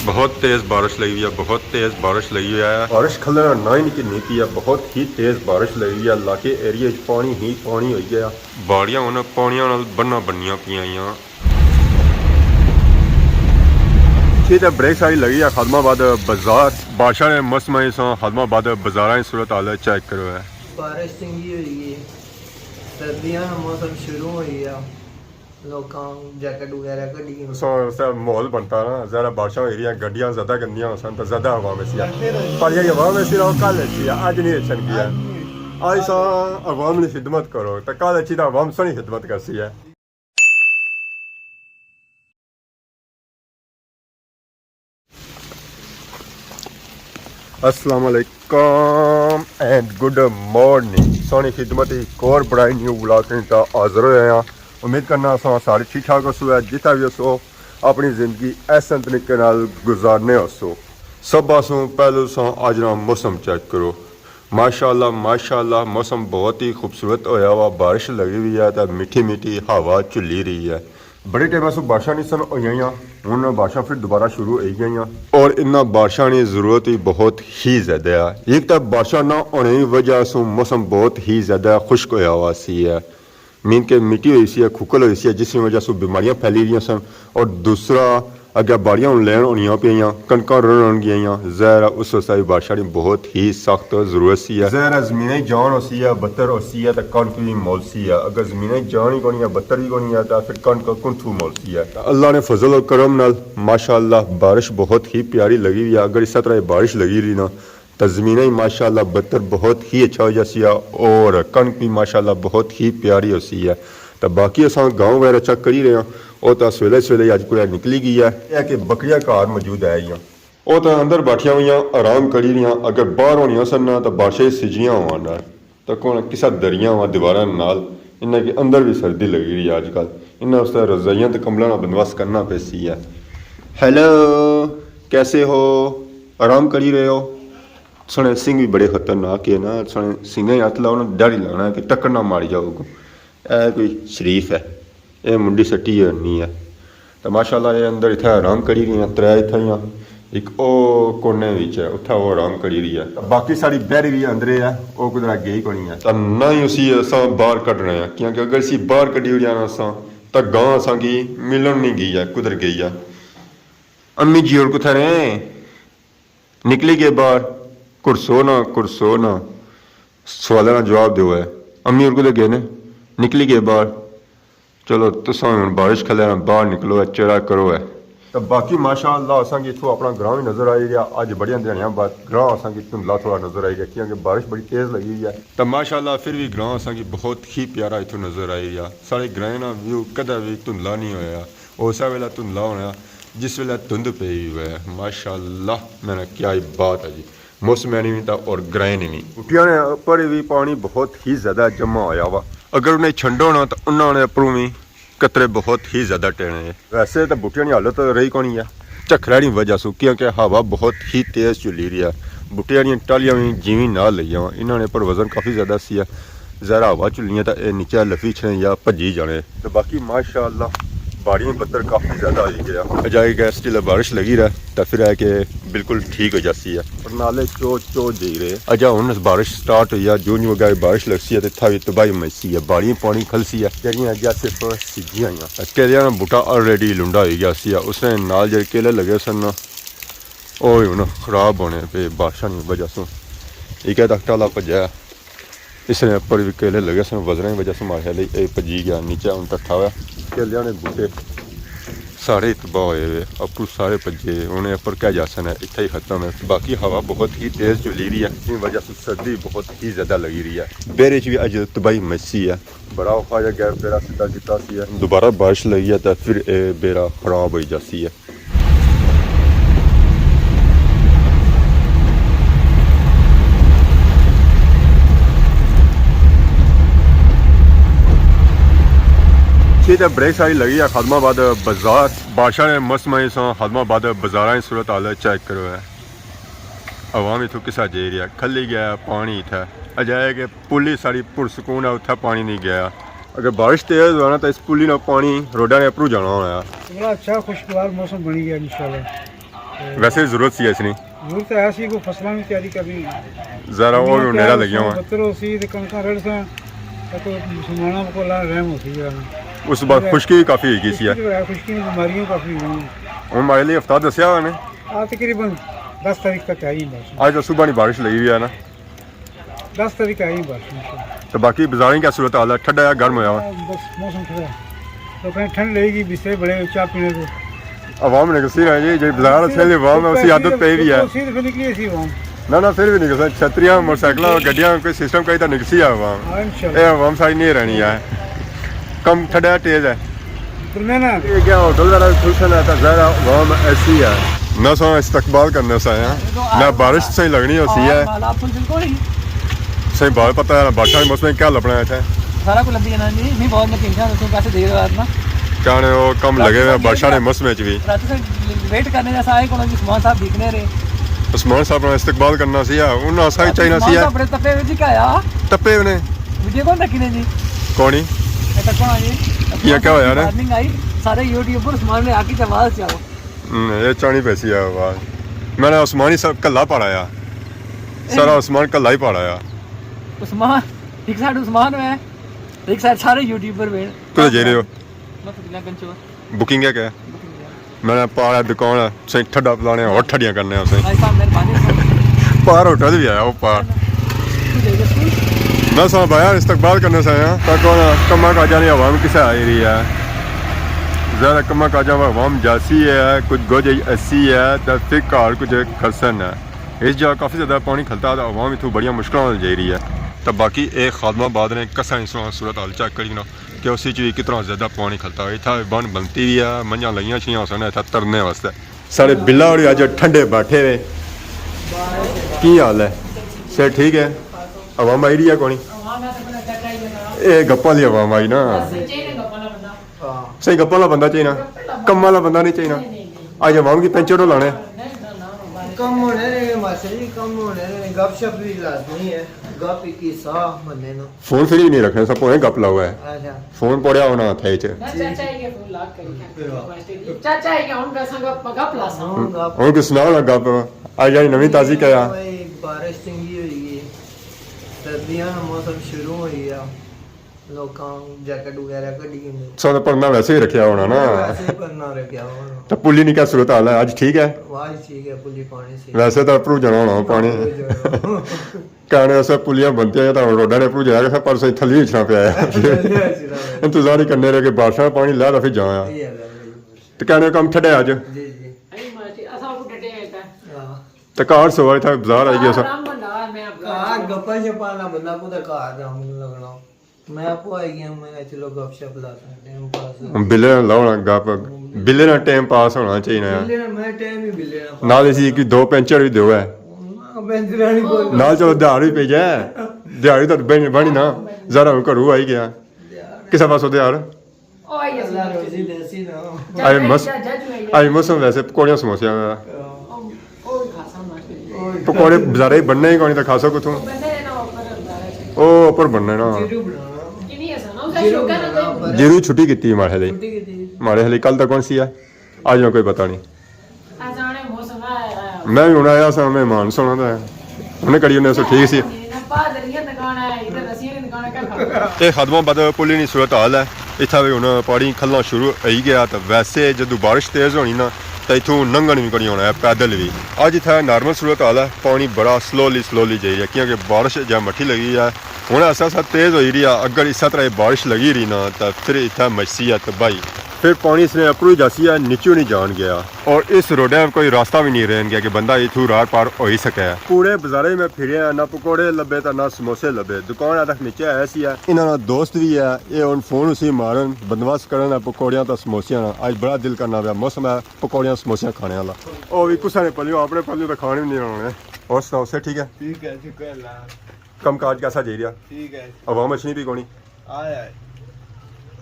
बहुत तेज़ बारिश लगी हुई है, बहुत तेज़ बारिश लगी हुई है। बारिश खलना ना ही नहीं की है, बहुत ही तेज़ बारिश लगी हुई है। इलाके एरिए पानी ही पानी हो गया। बाड़ियां उन्हें पानियों नाल बन्ना बनिया पियां। ठीक है, ब्रेक सारी लगी है। खादमाबाद बाजार बादशाह ने मौसम खादमाबाद बाजार की सूरत हाल चेक करो है। बारिश चंगी हुई है, सर्दियां का मौसम शुरू हो गया, लोकां जैकेट वगैरह कड्डी माहौल बनता ना ज़रा बारिशों एरिया गड्डियां ज़्यादा गंदियां सन तो ज़्यादा हवा में सी पर जी हवा में सी रहो कल अच्छी है, अज नहीं अच्छन किया। आज सा अवाम की खिदमत करो तो कल अच्छी तो अवाम सोनी खिदमत करसी है। अस्सलाम वालेकुम एंड गुड मॉर्निंग। सोनी खिदमत एक और बड़ा न्यू ब्लॉग का हाजिर होया। उम्मीद करना सारे ठीक ठाक हो है, जितना भी हो अपनी जिंदगी ऐसा तरीके गुजारने हो। सब आसों पहले अज ना मौसम चेक करो। माशाअल्लाह माशाअल्लाह मौसम बहुत ही खूबसूरत होया हुआ, बारिश लगी हुई है तो मीठी मीठी हवा झुली रही है। बड़े टाइम से बारिशा नहीं सन हुई, हूँ बारिशा फिर दोबारा शुरू हो गई और इन्होंने बारिशा की जरूरत ही बहुत ही ज़्यादा है। एक तो बारिशा ना होने की वजह से मौसम बहुत ही ज़्यादा खुश्क होया हुआ सी है, मीन के मिट्टी हुई सी है, खुकल हुई सी है, जिसकी वजह से बीमारियां फैली रही सन। और दूसरा अगर बाड़ियां लैन होनी पईयां, कणक रन गई जहर उस वास्ते बारिशा की बहुत ही सख्त जरूरत सी है। जहर जमीन जान होती है, बत्तर होती है तो कणक भी मोलसी है। अगर जमीन जान ही कोनी है, बत्तर भी कोनी है तो फिर कणक कुंथू मोलसी है। अल्लाह ने फजल और करम नाल माशाअल्लाह बारिश बहुत ही प्यारी लगी हुई है। अगर इस तरह बारिश लगी रही ना तो ज़मीन ही माशाअल्लाह बत्तर बहुत ही अच्छा हो जाती है और कणक भी माशाअल्लाह बहुत ही प्यारी होती है। तो बाकी अस गाँव वगैरह चेक कर ही रहे हैं, वो तो सवेले सवेले अज कुछ निकली गई है कि बकरियां घर मौजूद है जी, वो तो अंदर बैठिया हुई आराम करी रही। अगर बाहर होनी सन तो बारिशें सिजियां हो तो कौन किसा दरिया हुआ दीवार नाल इन्हें कि अंदर भी सर्दी लगी रही है। अजकल इन्हें उस रजाइयां तो कम्बलों का बंदोबस्त करना पैसी है। हेलो कैसे हो, आराम करी रहे हो? सुने सिंह भी बड़े खतरनाक है ना, सुने सिंह हथ लाओ ना दाढ़ी लाना कि टक्कर ना मारी जाओगे। ए कोई शरीफ है, ये मुंडी सट्टी नहीं है। तो माशाअल्लाह ये अंदर इतना आराम करी रही है, त्रै इतना एक ओ कोने है उतना वो आराम करी रही है। बाकी सारी बैरी भी अंदर है, वो कुछ अगे ही कोनी है तो ना ही उसी अस बाहर कढ़ रहे हैं, क्योंकि अगर असी बाहर कढ़ी हुई ना असा तो गां असा की मिलन नहीं गई है, कुदर गई है। अम्मी जी और कुछ रहे निकली गए बाहर, कुरसो ना सवाल का जवाब दो है। अम्मी और को गए ने निकली गए बाहर। चलो तुसा हम बारिश खले बाहर निकलो है, चरा करो है। तो बाकी माशाअल्लाह असा इतों अपना ग्रां भी नजर आई गया। अज बड़िया दिहाड़ियां बाद ग्रां असा धुंधला थोड़ा नजर आई गया, क्योंकि बारिश बड़ी तेज़ लगी हुई है। तो माशाअल्लाह फिर भी ग्रां असा बहुत ही प्यारा इतों नजर आई गया। साढ़े ग्रां ना व्यू कदा भी धुंधला नहीं होया, उस वेले धुंधला होना जिस वेले धुंध पई हुई है। माशाअल्लाह मैंने क्या ही बात है जी, मौसमैनी भी और ग्रां नहीं। बूटिया ने उपर भी पानी बहुत ही ज़्यादा जमा होया वा, अगर उन्हें छंडो ना तो उन्होंने उपरों भी कतरे बहुत ही ज़्यादा टेने है। वैसे तो बूटिया की हालत रही कौन है झखरा की वजह से, क्योंकि हवा बहुत ही तेज़ चुली रही है। बूटिया दी टालियां भी जिमी ना लई वा, इन्होंने पर वजन काफ़ी ज़्यादा सी है। ज़रा हवा चुलियाँ तो यह नीचे लफी छने या भजी जाने। तो बाकी माशाअल्लाह बाड़ियां पत्थर काफ़ी ज़्यादा आई गया। अजाई गैस जिले बारिश लगी रहा तो फिर है कि बिल्कुल ठीक हो जाती है। और नाले चो दे रहे अजा हूँ बारिश स्टार्ट हुई है, जो वगैरह बारिश लगती है तो इतना भी तबाही मची है। बाड़ियां पानी खलसी है जरिया अजा सिर्फ सिजिया हुई। केलिया बूटा ऑलरेडी लुंडा हो गया सी, उसने नाल जो केले लगे सन वो हूँ खराब होने पे बारिशा की वजह से। एक तक टाला भजा, इसने उपर भी केले लगे सन, वजन की वजह से माशा भजी गया नीचे। हूँ टट्ठा हुआ केलिया ने बूटे सारे तबाह हुए, अपू सारे भजे, उन्हें उपर क्या जासन है इतना ही खत्म है। बाकी हवा बहुत ही तेज़ चली रही है, इसकी वजह से सर्दी बहुत ही ज़्यादा लगी रही है। बेरे भी अज तबाही मची है, बड़ा औखा जहा गैप बेरा सीधा किया, दोबारा बारिश लगी है तो फिर बेरा खराब हो जाती है। तो ब्रेक सारी लगी है। खादमाबाद बाजार बादशाह ने मौसम खादमाबाद बाजार की सूरत हाल चेक करो है। अवाम इतों किसा जे रहा खली गया पानी इतना अजाए कि पुली सारी पुरसकून है, उत्थे पानी नहीं गया। अगर बारिश तेज हुआ ना तो इस पुली ना पानी रोडा ने अपरू जाना होना। बड़ा अच्छा खुशगवार मौसम बनी गया इंशाल्लाह। ਵੈਸੇ ਜ਼ਰੂਰਤ ਸੀ ਇਸ ਨਹੀਂ ਜ਼ਰੂਰਤ ਹੈ ਸੀ ਕੋਈ ਫਸਲਾਂ ਦੀ ਤਿਆਰੀ ਕਰਨੀ ਜ਼ਰਾ ਉਹ ਨੇੜਾ ਲੱਗਿਆ ਵਾ ਬੱਤਰੋ ਸੀ ਤੇ ਕਣਕਾਂ ਰੜ ਸਾਂ ਤੇ ਸਮਾਣਾ ਕੋਲਾ ਰਹਿਮ ਹੋ ਸੀ ਜਰਾ ਉਸ ਤੋਂ ਬਾਅਦ ਖੁਸ਼ਕੀ ਵੀ ਕਾਫੀ ਹੋ ਗਈ ਸੀ ਖੁਸ਼ਕੀ ਦੀਆਂ ਬਿਮਾਰੀਆਂ ਕਾਫੀ ਹੋਈਆਂ ਹੁਣ ਮਾਰੇ ਲਈ ਹਫਤਾ ਦੱਸਿਆ ਉਹਨੇ ਆ ਤਕਰੀਬਨ 10 ਤਾਰੀਖ ਤੱਕ ਆਈ ਬਸ ਅੱਜ ਤਾਂ ਸੁਬਾਹ ਨਹੀਂ ਬਾਰਿਸ਼ ਲਈ ਵੀ ਹੈ ਨਾ 10 तारीख आई बस तो बाकी बाजारों की क्या सूरत हाल है ठंडा है गर्म होया हुआ बस मौसम ठंडा तो कहीं ठंड लगेगी बिस्तर बड़े चाय पीने को आवाम ने किसी रही जो बाजार अच्छे आवाम है उसकी आदत पे भी है सीध फिर निकली ऐसी आवाम ना फिर भी नहीं किसी छतरियाँ मोटरसाइकिल गड्डियाँ कोई सिस्टम कहीं तो निकसी है आवाम ये आवाम सारी नहीं रहनी है कम ठंडा तेज है ये क्या होटल वाला खुशन है तो ज़्यादा आवाम ऐसी है न सो इस्तकबाल करने से आया ना बारिश सही लगनी होती है सही बात पता है बादशाह के मौसम में क्या लपना है सारा कुछ लब्भी जाना जी नहीं बहुत मैं किंगा तो पैसे दे रहा ना क्या ने वो कम लगे हुए बादशाह के मौसम में भी रात से वेट करने जैसा आए कोनो जी उस्मान साहब दिखने रे उस्मान साहब ने इस्तकबाल करना सी है उन्हें आसा ही चाहिए सी है बड़े तपे जी क्या आया टप्पे ने वीडियो कौन रखी ने जी कौन ही ये तक कौन जी ये क्या होया ने वार्निंग आई सारे यूट्यूबर उस्मान ने आके आवाज चाहो ये चाणी पैसी है आवाज मैंने उस्मान ही सब कल्ला पढ़ाया सारा उस्मान कल्ला ही पढ़ाया उस्मान एक साइड उस्मान है एक साइड सारे यूट्यूबर में तो जे रहे हो मैं तो बिना कंचो बुकिंग है क्या मैंने पारा दुकान सही ठंडा पिलाने और ठंडियां करने उसे भाई साहब मेहरबानी पार होटल भी आया वो पार मैं सब आया इस्तकबाल करने से आया तो कौन कमा काजा नहीं आवाम किसे आई रही है ज़्यादा कमा काजा में आवाम जासी है कुछ गोज ऐसी है तो फिर कार कुछ खसन है इस जगह काफ़ी ज़्यादा पानी खलता है आवाम इतनी बड़िया मुश्किल हो जा रही है तो बाकी एक खादमाबाद ने कसा सूरत हाल चेक करी ना कि उस कितना ज़्यादा पानी खलता है इतना बन बनती भी है मंझा लगियां छियां सन इतना तरने वास्ते सारे बिल्ला और अज ठंडे बैठे हुए की हाल है सर ठीक है आवाम आई रही है कौन ये गप्पा दी आवाम आई ना सही गप्पा वाला बंदा चाहिए ना कम वाला बंदा नहीं चाहिए ना अज आवाम की पेंचर लाने कम होने ने मास्टर जी कम होने ने गपशप भी लाजमी है गप की साह बनने ना फोन फ्री नहीं रखने सब पोए गप लाओ है अच्छा फोन पड़िया होना थे च चाचा के फुल लाख करी चाचा के हुन का संग गप लासा गप और किस नाल गप आज जानी नवी ताजी क्या बारिश चंगी हुई है सर्दियां का मौसम शुरू हो गया लोकां जैकेट वगैरह कढ़ी ने सब पढ़ना वैसे ही रखा होना ना वैसे करना रे क्या होना तो पुली नहीं क्या सूरत हाल है आज ठीक है वाज ठीक है पुली पानी से वैसे तो अप्रू जाना होना पानी कहने से पुलियां बनती हैं तो रोडा ने अप्रू जाएगा पर सही थली इछना पे आया इंतजार ही करने रहे कि बारिश पानी ला फिर जाया तो कहने कम ठंडे आज जी जी आई माटी असा को डटे है हां तो कार सवार था बाजार आई गया सब राम बंदा मैं आपका कार गप्पा छपाना बंदा को तो कार जाम लगना मैं आपको आई गया मैं चलो गपशप लाता टाइम पास बिल्ले ਨਾਲ ਲਾਉਣਾ ਗੱਪ ਬਿੱਲੇ ਨਾਲ ਟਾਈਮ ਪਾਸ ਹੋਣਾ ਚਾਹੀਦਾ बिल्ले ना मैं टाइम ही बिल्ले ना ਨਾਲ ਅਸੀਂ ਕਿ ਦੋ ਪੈਂਚਰ ਵੀ ਦਿਓ ਹੈ बेंजरानी कोई ਨਾਲ ਚਲੋ ਦਿਹਾੜੀ ਵੀ ਪਈ ਜਾ ਦਿਹਾੜੀ ਤਾਂ ਬਣੀ ਨਾ ਜ਼ਰਾ ਘਰੂ ਆਈ ਗਿਆ ਕਿਸੇ ਪਾਸੋਂ ਦਿਹਾੜ ओ आई अल्लाह रोजी देसी ना ਆਈ ਆਈ ਮੌਸਮ ਵੈਸੇ ਪਕੌੜੀਆਂ ਸਮੋਸਿਆਂ ਦਾ ओ खासा मार ਪਕੌੜੇ ਬਜ਼ਾਰੇ ਬੰਨੇ ਹੀ ਕੋਈ ਤਾਂ ਖਾ ਸਕੋ ਤੂੰ बंदे ना ऊपर अंदर है ਉਹ ਉੱਪਰ ਬੰਨੇ ਨਾ जीरू बनाना किनी ऐसा ना उसका शुगर ना कोई ਜੀਰੂ ਛੁੱਟੀ ਕੀਤੀ ਮਾਰੇ ਲਈ छुट्टी की थी ਮਾਰੇ ਲਈ ਕੱਲ ਤੱਕ ਕੌਣ ਸੀ ਆ ਅੱਜ ਮੈਂ ਕੋਈ ਪਤਾ ਨਹੀਂ अजाने मौसम आया ਮੈਂ ਵੀ ਹੁਣ ਆਇਆ ਸਾਂ ਮਹਿਮਾਨ ਸੁਣਾ ਦਾ ਉਹਨੇ ਕੜੀ ਉਹਨੇ ਸੋ ਠੀਕ ਸੀ ना पादरियां दुकान है इधर रसियां की दुकान है क्या खा ਇਹ ਖਦਮਾਬਾਦ ਪੁਲੀ ਨਹੀਂ ਸੂਰਤ ਹਾਲ ਹੈ ਇੱਥੇ ਵੀ ਹੁਣ ਪਾਣੀ ਖੱਲਣਾ ਸ਼ੁਰੂ ਹੋਈ ਗਿਆ ਤਾਂ ਵੈਸੇ ਜਦੋਂ ਬਾਰਿਸ਼ ਤੇਜ਼ ਹੋਣੀ ਨਾ ਤਾਂ ਇਥੋਂ ਲੰਘਣ ਵੀ ਕਰੀ ਹੋਣਾ ਹੈ ਪੈਦਲ ਵੀ ਅੱਜ ਇੱਥੇ ਨਾਰਮਲ ਸੂਰਤ ਹਾਲ ਹੈ ਪਾਣੀ ਬੜਾ ਸਲੋਲੀ ਜਾਈ ਰਿਹਾ ਕਿਉਂਕਿ ਬਾਰਿਸ਼ ਜਾਂ ਮੱਠੀ ਲੱਗੀ ਹੈ ਹੁਣ ਐਸਾ ਤੇਜ਼ ਹੋਈ ਰਹੀ ਆ ਅਗਰ ਇਸੇ ਤਰ੍ਹਾਂ ਬਾਰਿਸ਼ ਲੱਗੀ ਰਹੀ ਨਾ ਤਾਂ ਫਿਰ ਇੱਥੇ ਮੱਛੀ ਹੈ ਤਬਾਈ फिर पानी इसने अपरू जासी है नीचू नहीं जान गया और इस रोडे में कोई रास्ता भी नहीं रहन गया कि बंदा इथू रार पार हो ही सके पूरे बाजारे में फिरे ना पकौड़े लबे तो ना समोसे लबे दुकान तक नीचे ऐसी है इन्होंने दोस्त भी है ये उन फोन उसी मारन बंदोबस्त करन पकौड़ियां तो समोसियां आज बड़ा दिल करना पाया मौसम है पकौड़ियां समोसियां खाने वाला ओ भी कुछ ने पलियो अपने पलियो तो खाने भी नहीं होने और सुनाओ से ठीक है शुक्र अल्लाह कम काज कैसा जी रहा ठीक है आवाम अच्छी नहीं पी कोनी आया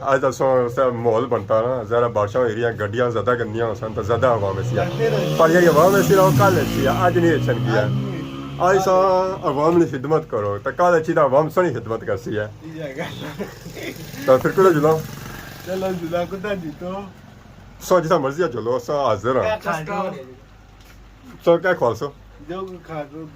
आज तो माहौल बनता ना ज़्यादा बारिशां हो रही गड्डियां ज़्यादा गंदियां सन तो ज़्यादा हवा में सी पर ये हवा में सी कल अच्छी है अज नहीं अच्छन किया आज सा अवाम ने खिदमत करो तो कल अच्छी तो अवाम सोनी खिदमत कर सी है तो फिर कुछ जुलो चलो जुला कुदा जीतो सो जितना मर्जी है चलो सा हाजिर हाँ ਸੋ ਕਿਆ ਖਵਾਲਸੋ ਜੋ ਖਾ ਦੋ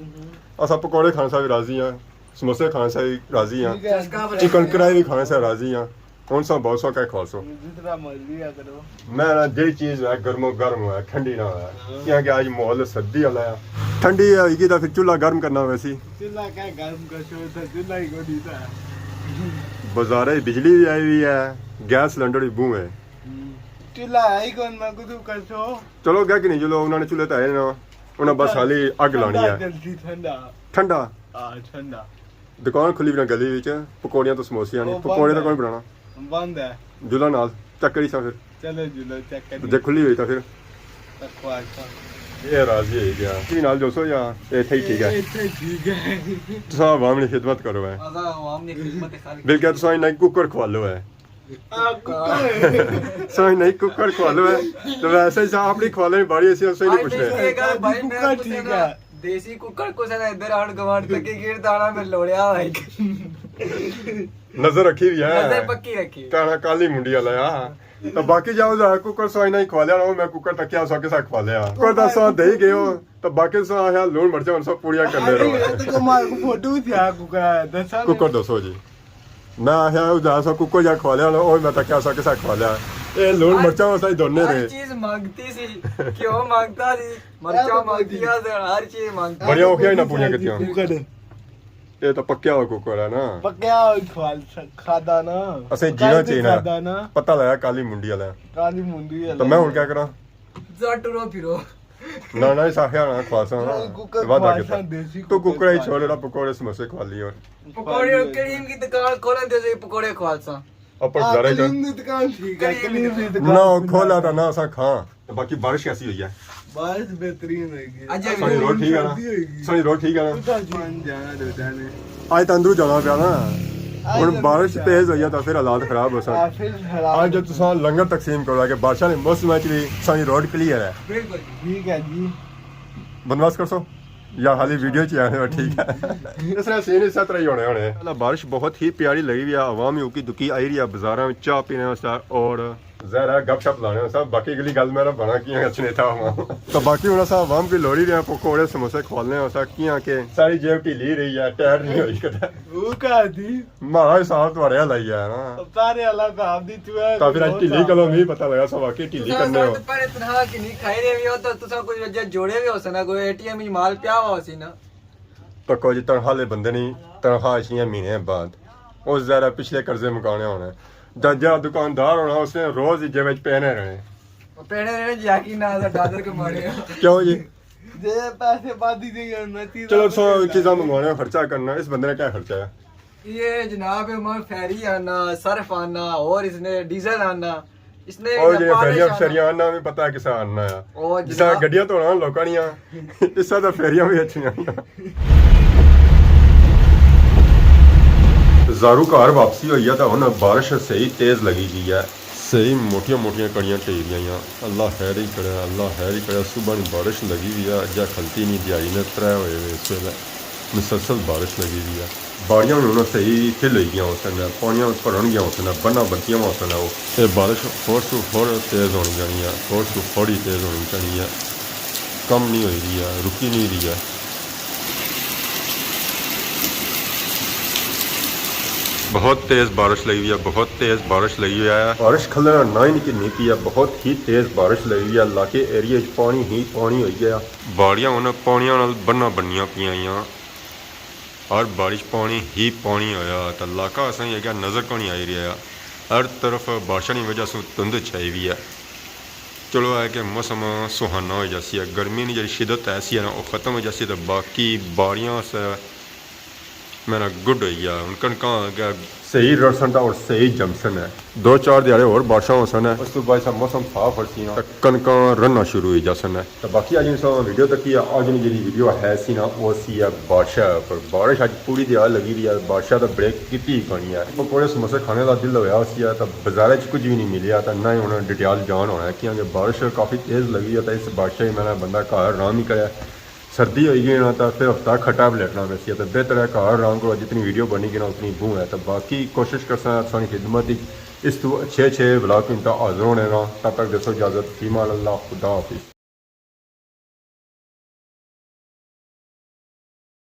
ਅਸਾਂ ਪਕੌੜੇ ਖਾਣ ਸਾਹਿਬ ਰਾਜ਼ੀ ਆ ਸਮੋਸੇ ਖਾਣ ਸਾਹਿਬ ਰਾਜ਼ੀ ਆ ਚਸਕਾ ਬੜਾ ਚਿਕਨ ਕੜਾਈ ਵੀ ਖਾਣ ਸਾਹਿਬ ਰਾਜ਼ੀ ਆ ਹੁਣ ਸਭ ਬਹੁਤ ਸੋ ਕਿਆ ਖਵਾਲਸੋ ਜਿਤਨਾ ਮਰਜ਼ੀ ਆ ਕਰੋ ਮੈਂ ਨਾ ਜਿਹੜੀ ਚੀਜ਼ ਹੈ ਗਰਮੋ ਗਰਮ ਹੈ ਠੰਡੀ ਨਾ ਹੋਇਆ ਕਿਉਂਕਿ ਅੱਜ ਮਾਹੌਲ ਸਰਦੀ ਵਾਲਾ ਆ ਠੰਡੀ ਹੋਏਗੀ ਤਾਂ ਫਿਰ ਚੁੱਲ੍ਹਾ ਗਰਮ ਕਰਨਾ ਹੋਵੇ ਸੀ ਚੁੱਲਾ ਕਾ ਗਰਮ ਕਰ ਸ਼ੋ ਤਾਂ ਚੁੱਲਾ ਹੀ ਗੋਡੀ ਤਾਂ ਬਾਜ਼ਾਰੇ ਬਿਜਲੀ ਵੀ ਆਈ हुई है गैस सिलेंडर भी बू है ਚੁੱਲਾ ਆਈ ਕੋਨ ਮੈਂ ਕੁਝ ਕਰ ਸ਼ੋ चलो गया कि नहीं चलो उन्होंने चूल्हे तो है ना उन्हें बस हाली अग लानी है ਜਲਦੀ ਠੰਡਾ ठंडा ਆ ਠੰਡਾ दुकान खुली भी गली विच पकौड़ियां तो समोसियां नहीं वो बंद पकौड़े तो है। कौन बनाना ਬੰਦ ਹੈ जुला नाल चक्कर ही सा फिर ਚਲੋ ਜੁਲੋ ਚੈੱਕ तो ਕਰ जे खुली हुई तो फिर ਤਕਵਾ ये राजी है गया की नाल दोस्तों या इत्थे ही ठीक है ਇੱਥੇ ਠੀਕ ਹੈ तुसा आवाम की खिदमत करो है आजा आवाम ने खिदमत खाली बिल क्या तुसा नहीं कुकर खवा लो है ਆ ਕੁੱਕਰ तुसा नहीं कुकर खवा लो है तो वैसे ही सा अपनी खवा लेनी बाड़ी ऐसी उससे नहीं पूछ रहे भाई मैं कुछ ना- देसी कुकर को से इधर आड़ गवाड़ तक की गिर दाना में लोड़िया है नजर रखी हुई नजर है पक्की रखी ਕਾਣਾ ਕਾਲੀ ਮੁੰਡੀ ਵਾਲਾ ਆ ਤਾਂ ਬਾਕੀ ਜਾਓ ਜਾ ਕੁੱਕਰ ਸੋ ਨਹੀਂ ਖਵਾ ਲਿਆ ਨਾ ਮੈਂ ਕੁੱਕਰ ਟੱਕਿਆ ਸੋ ਕੇ ਸਾ ਖਵਾ ਲਿਆ ਕੁੱਕਰ ਦਾ ਸੋ ਦੇ ਹੀ ਗਏ ਹੋ ਤਾਂ ਬਾਕੀ ਸੋ ਆਇਆ ਲੂਣ ਮਰਚਾਂ ਸੋ ਪੂਰੀਆਂ ਕਰਨੇ ਰਹੋ ਤੇ ਕਮਾਲ ਫੋਟੋ ਥਿਆ ਕੁਕਰ ਦੱਸਾਂ ਕੁੱਕਰ ਦੱਸੋ ਜੀ ਮੈਂ ਆਇਆ ਉਦਾ ਸੋ ਕੁੱਕਰ ਜਾ ਖਵਾ ਲਿਆ ਨਾ ਉਹ ਮੈਂ ਟੱਕਿਆ ਸੋ ਕੇ ਸਾ ਖਵਾ ਲਿਆ ਇਹ ਲੂਣ ਮਰਚਾਂ ਵਾਸਤੇ ਦੋਨੇ हर ਰਹੇ चीज मांगती सी क्यों मांगता सी मरचा मांगतिया से हर चीज मांगता ਬੜੀਆਂ ਔਖੀਆਂ ਹੀ ਨਾ ਪੂਰੀਆਂ ਕੀਤੀਆਂ ਕੁਕਰ ਇਹ ਤਾਂ ਪੱਕਿਆ ਹੋਇਆ ਕੁੱਕਰ ਹੈ ਨਾ ਪੱਕਿਆ ਖਵਾਲ ਖਾਦਾ ਨਾ ਅਸੀਂ ਜੀਣਾ ਚਾਹੀਦਾ ਖਾਦਾ ਨਾ ਪਤਾ ਲੱਗਾ ਕਾਲੀ ਮੁੰਡੀ ਵਾਲਾ ਕਾਲੀ ਮੁੰਡੀ ਹੈ ਤਾਂ ਮੈਂ ਹੁਣ ਕੀ ਕਰਾਂ जाटुरो फिरो ਨਾ ਨਾ ਸਾਖਿਆ ਨਾ ਖਵਾਸਾਂ ਕੁੱਕਰ ਵਾਦਾ ਖਵਾਸਾਂ ਕੀਤਾ ਦੇਸੀ ਤੂੰ ਕੁੱਕਰ ਹੀ ਛੋੜ ਜਿਹੜਾ ਪਕੌੜੇ ਸਮੋਸੇ ਖਵਾ ਲਈ ਹੋਰ पकौड़े और करीम की दुकान खोलन दे से पकौड़े खवालसा ਆਪਾਂ ਜਾਰੇ ਕਰ ਕਲੀਮ ਦੀ ਦੁਕਾਨ ਠੀਕ ਹੈ ਕਲੀਮ ਦੀ ਦੁਕਾਨ ਨਾ ਖੋਲਾ ਤਾਂ ਨਾ ਅਸਾਂ ਖਾਂ ਤੇ ਬਾਕੀ ਬਾਰਿਸ਼ ਕੈਸੀ ਹੋਈ ਹੈ ਬਾਰਿਸ਼ ਬਿਹਤਰੀਨ ਹੋਏਗੀ ਅੱਜ ਸਣੀ ਰੋਡ ਠੀਕ ਹੈ ਨਾ ਸਣੀ ਰੋਡ ਠੀਕ ਹੈ ਨਾ ਪਾਣ ਜਾਣਾ ਦੋਦਾ ਨੇ ਅੱਜ ਤਾਂ ਅੰਦਰੋਂ ਜਾਣਾ ਪਿਆ ਨਾ ਹੁਣ ਬਾਰਿਸ਼ ਤੇਜ਼ ਹੋਈ ਹੈ ਤਾਂ ਫਿਰ ਹਾਲਾਤ ਖਰਾਬ ਹੋ ਆ ਸਕਦੇ ਫਿਰ ਖਰਾਬ ਅੱਜ ਤੁਸੀਂ ਲੰਗਰ ਤਕਸੀਮ ਕਰੋ ਕਿ ਬਾਰਿਸ਼ਾਂ ਦੇ ਮੌਸਮ ਵਿੱਚ ਵੀ ਸਣੀ ਰੋਡ ਕਲੀਅਰ ਹੈ बिल्कुल ਠੀਕ ਹੈ ਜੀ बंदोबस्त कर सो या हाली वीडियो च आने ठीक है इस तरह सीन इस तरह ही होने बारिश बहुत ही प्यारी लगी हुई है आवाम उकी दुकी आई रही है बाजारों में चाह पीने वास्ते और ज़रा गपशप लाने वास्ते बाकी अगली गल मेरा बना किया अच्छे था तो बाकी हूँ असा आवाम की लोड़ी रहे पकौड़े समोसे खोलने वास्ते किया के सारी जेब ढीली रही है टायर नहीं हुई कदे ਉਹ ਕਾਦੀ मारा हिसाब तो हरिया लाई है ना ਸਾਰੇ ਅਲੱਗ ਆਪ ਦੀ ਤੂੰ तो फिर आज ढीली कलो नहीं पता लगा सब वाकई ढीली करने हो पर इतना कि नहीं खाई रहे भी हो तो तुसा कुछ वजह जोड़े भी हो सना कोई एटीएम में माल पिया हुआ सी ना तो कुछ तनखा ले बंदे नहीं तनखा 6 महीने बाद उस ज़रा पिछले कर्जे मुकाने होने जज दुकानदार होना उसने रोज ही जेब च पहने रहने पेड़े रहने जाकी ना दादर के मारे क्यों जी ਜੇ ਪੈਸੇ ਬਾਦੀ ਦੇ ਉन्नति चलो सो चीज़ा मंगवाने का खर्चा करना इस बंदे ने क्या खर्चा है ये जनाब हमारा फेरी आना सर्फ आना और इसने डीजल आना इसने और जो नेपाल फेरियां जाना। फेरियां आना भी पता है किसा आना है और जिसा जनाब गड्डियां तो ना लोकां दियां इस तरह फेरियां भी अच्छियां ਜ਼ਾਰੂ ਘਰ ਵਾਪਸੀ ਹੋਈ ਆ ਤਾਂ ਹੁਣ ਬਾਰਿਸ਼ ਸਹੀ ਤੇਜ਼ ਲੱਗੀ ਗਈ ਹੈ ਸਹੀ ਮੋਟੀਆਂ ਮੋਟੀਆਂ ਕਣੀਆਂ ਢੇਰ ਰਹੀਆਂ ਅੱਲਾ ਖੈਰ ਹੀ ਕਰੇ ਅੱਲਾ ਖੈਰ ਹੀ ਕਰੇ ਸੁਬਹ ਨੂੰ ਬਾਰਿਸ਼ ਲੱਗੀ ਹੋਈ ਆ ਅੱਜ ਖਲਤੀ ਨਹੀਂ ਦਿਹਾੜੀ ਨੇ ਤਰੇ ਹੋਏ ਵੇ ਇਸ ਵੇਲੇ ਮੁਸਲਸਲ ਬਾਰਿਸ਼ ਲੱਗੀ ਹੋਈ ਆ ਬਾੜੀਆਂ ਨੂੰ ਹੁਣ ਸਹੀ ਖਿਲ ਗਈਆਂ ਉਸ ਨੇ ਪਾਣੀਆਂ ਭਰਨਗੀਆਂ ਉਸ ਨੇ ਬੰਨਾ ਬੱਤੀਆਂ ਉਸ ਨੇ ਉਹ ਤੇ ਬਾਰਿਸ਼ ਹੋਰ ਤੋਂ ਹੋਰ ਤੇਜ਼ ਹੋਣੀ ਜਾਣੀ ਆ ਹੋਰ ਤੋਂ ਥੋੜੀ ਤੇਜ਼ ਹੋਣੀ ਚਾਹੀਦੀ ਆ ਕਮ ਨਹੀਂ ਹੋਈ ਰਹੀ ਆ ਰੁਕੀ ਨਹੀਂ ਰਹੀ ਆ बहुत तेज बारिश लगी हुई है बहुत तेज बारिश लगी हुई है बारिश खलना ना ही नहीं की है बहुत ही तेज बारिश लगी हुई है इलाके एरिया पानी ही पानी हो गया बाड़ियां उन्हें पानियां नाल बन्ना बन्नियां पियां हर बारिश पानी ही पानी होया तो इलाका असें ही है नज़र को नहीं आई रहा हर तरफ बारिशों की वजह से धुंध छाई हुई है चलो है कि मौसम सुहाना हो जासी है गर्मी की जी शिदत ऐसी है ना वो ख़त्म हो जासी तो बाकी बाड़ियां से मेरा गुड हो गया हूँ कणक सही रसन और सही जमसन है 2-4 दिहाड़े और बारिशां हो सन है उस तो बाद मौसम साफ हो सी ना कणक रनना शुरू हो जा सन है तो बाकी अज वीडियो तक ही अज जी वीडियो है सी ना वो सी है बारिशा पर बारिश अज पूरी दिहाड़ लगी रही है बारिशा तो ब्रेक की पानी है पकौड़े समोसे खाने का दिल होया सी है तो बाजार कुछ भी नहीं मिले तो ना ही उन्हें डिटेल जान होना है क्योंकि बारिश काफ़ी तेज़ लगी है तो इस बारिशा ही मैंने बंदा घर आराम ही करे सर्दी होगी ना तो फिर हफ्ता खट्टा लेटना वैसे तो बेहतर है घर आराम करो जितनी वीडियो बनेगी ना उतनी बू है तो बाकी कोशिश कर सारी खिदमत इस तो अच्छे व्लॉग हाजिर होने का तब तक दसो इजाज़त फीमा अल्लाह खुदा हाफिज़।